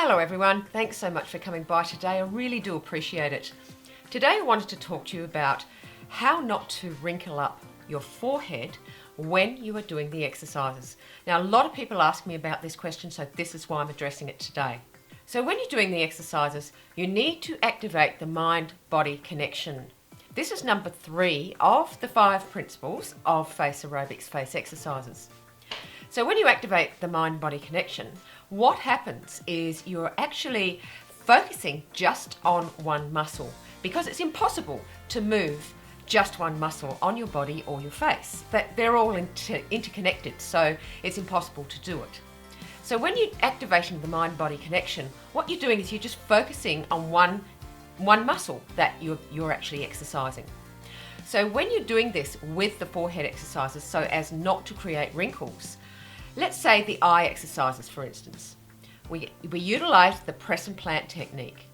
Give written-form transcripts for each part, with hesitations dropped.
Hello everyone, thanks so much for coming by today. I really do appreciate it. Today I wanted to talk to you about how not to wrinkle up your forehead when you are doing the exercises. Now a lot of people ask me about this question, so this is why I'm addressing it today. So when you're doing the exercises, you need to activate the mind-body connection. This is number 3 of the 5 principles of face aerobics, face exercises. So when you activate the mind-body connection, what happens is you're actually focusing just on one muscle, because it's impossible to move just one muscle on your body or your face. They're all interconnected, so it's impossible to do it. So when you're activating the mind-body connection, what you're doing is you're just focusing on one muscle that you're actually exercising. So when you're doing this with the forehead exercises so as not to create wrinkles, let's say the eye exercises, for instance. We utilize the press and plant technique.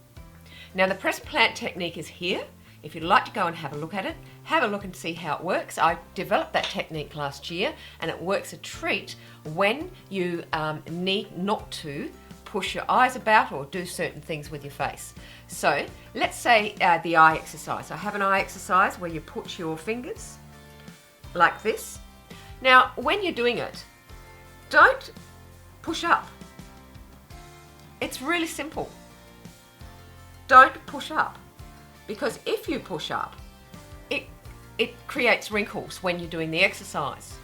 Now the press and plant technique is here. If you'd like to go and have a look at it, have a look and see how it works. I developed that technique last year and it works a treat when you need not to push your eyes about or do certain things with your face. So let's say the eye exercise. I have an eye exercise where you put your fingers like this. Now when you're doing it, don't push up. It's really simple. Don't push up, because if you push up, it creates wrinkles when you're doing the exercise.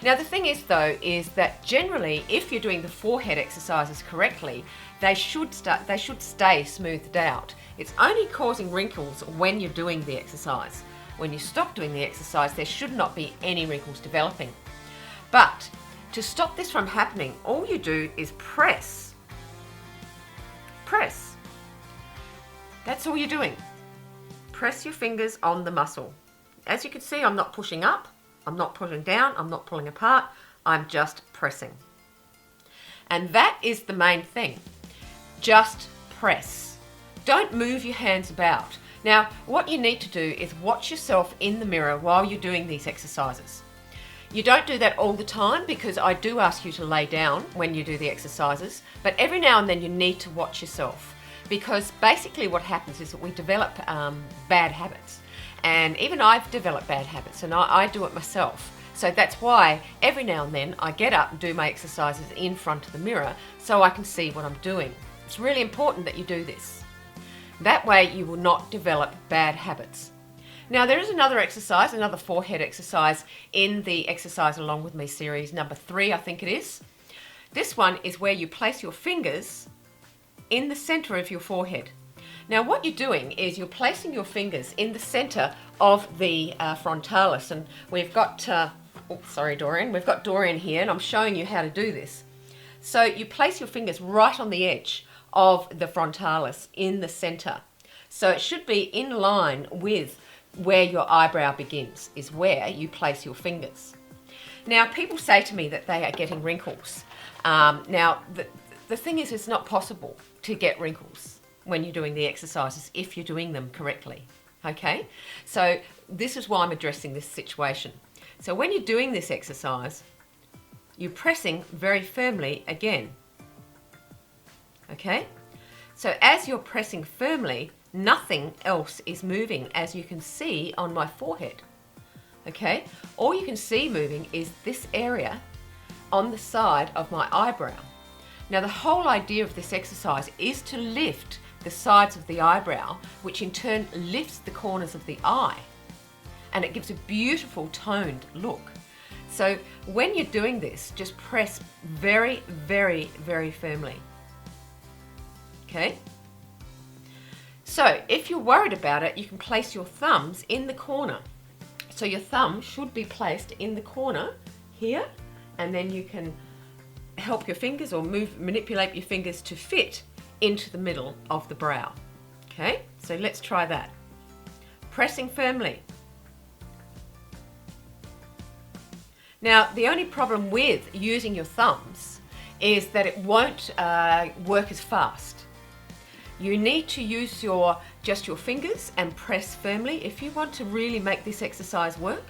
Now the thing is though, is that generally if you're doing the forehead exercises correctly, they should stay smoothed out. It's only causing wrinkles when you're doing the exercise. When you stop doing the exercise, there should not be any wrinkles developing. But to stop this from happening, all you do is press. Press. That's all you're doing. Press your fingers on the muscle. As you can see, I'm not pushing up, I'm not pushing down, I'm not pulling apart, I'm just pressing. And that is the main thing. Just press. Don't move your hands about. Now, what you need to do is watch yourself in the mirror while you're doing these exercises. You don't do that all the time, because I do ask you to lay down when you do the exercises, but every now and then you need to watch yourself, because basically what happens is that we develop bad habits, and even I've developed bad habits and I do it myself. So that's why every now and then I get up and do my exercises in front of the mirror so I can see what I'm doing. It's really important that you do this. That way you will not develop bad habits. Now there is another exercise, another forehead exercise in the Exercise Along With Me series, number 3 I think it is. This one is where you place your fingers in the center of your forehead. Now what you're doing is you're placing your fingers in the center of the frontalis, and we've got, we've got Dorian here and I'm showing you how to do this. So you place your fingers right on the edge of the frontalis in the center. So it should be in line with where your eyebrow begins, is where you place your fingers. Now people say to me that they are getting wrinkles. Now the thing is, it's not possible to get wrinkles when you're doing the exercises if you're doing them correctly. Okay, so this is why I'm addressing this situation. So when you're doing this exercise, you're pressing very firmly again. Okay, so as you're pressing firmly, nothing else is moving, as you can see on my forehead. Okay, all you can see moving is this area on the side of my eyebrow. Now the whole idea of this exercise is to lift the sides of the eyebrow, which in turn lifts the corners of the eye, and it gives a beautiful toned look. So when you're doing this, just press very, very, very firmly. Okay? So if you're worried about it, you can place your thumbs in the corner. So your thumb should be placed in the corner here, and then you can help your fingers or manipulate your fingers to fit into the middle of the brow. Okay, so let's try that. Pressing firmly. Now the only problem with using your thumbs is that it won't work as fast. You need to use just your fingers and press firmly if you want to really make this exercise work.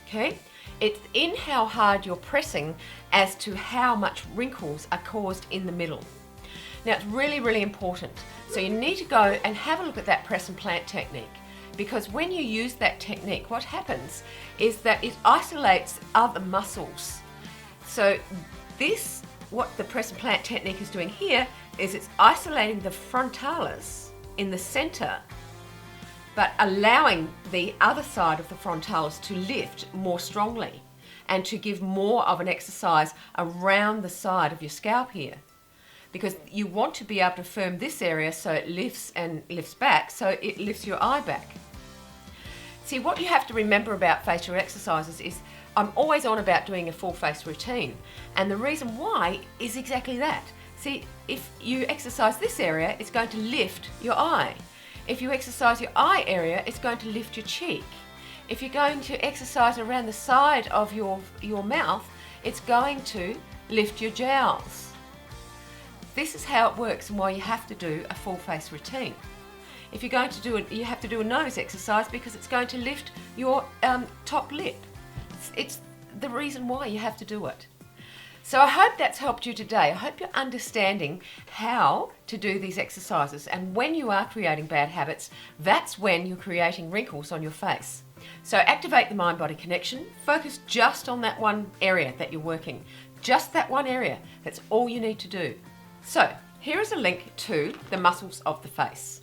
Okay, It's in how hard you're pressing as to how much wrinkles are caused in the middle. Now it's really, really important. So you need to go and have a look at that press and plant technique, because when you use that technique, what happens is that it isolates other muscles. So this, what the press and plant technique is doing here, is it's isolating the frontalis in the center, but allowing the other side of the frontalis to lift more strongly and to give more of an exercise around the side of your scalp here. Because you want to be able to firm this area so it lifts and lifts back, so it lifts your eye back. See, what you have to remember about facial exercises is I'm always on about doing a full face routine, and the reason why is exactly that. See, if you exercise this area, it's going to lift your eye. If you exercise your eye area, it's going to lift your cheek. If you're going to exercise around the side of your mouth, it's going to lift your jowls. This is how it works and why you have to do a full face routine. If you're going to do it, you have to do a nose exercise because it's going to lift your top lip. It's the reason why you have to do it. So I hope that's helped you today. I hope you're understanding how to do these exercises, and when you are creating bad habits, that's when you're creating wrinkles on your face. So activate the mind-body connection, focus just on that one area that you're working, just that one area. That's all you need to do. So here is a link to the muscles of the face.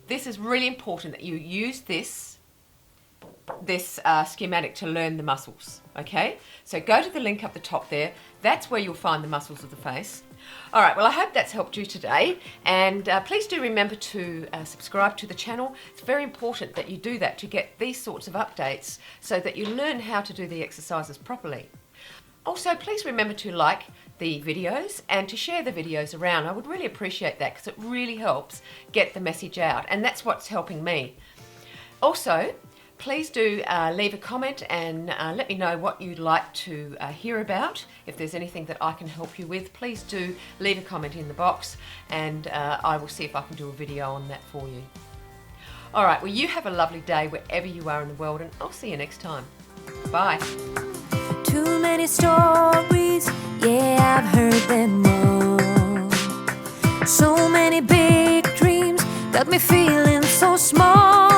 This is really important that you use this schematic to learn the muscles, okay? So go to the link up the top there. That's where you'll find the muscles of the face. All right, well, I hope that's helped you today, and please do remember to subscribe to the channel. It's very important that you do that to get these sorts of updates so that you learn how to do the exercises properly. Also, please remember to like the videos and to share the videos around. I would really appreciate that because it really helps get the message out, and that's what's helping me. Also, please do leave a comment and let me know what you'd like to hear about. If there's anything that I can help you with, please do leave a comment in the box, and I will see if I can do a video on that for you. All right, well, you have a lovely day wherever you are in the world, and I'll see you next time. Bye. Too many stories, yeah, I've heard them all. So many big dreams got me feeling so small.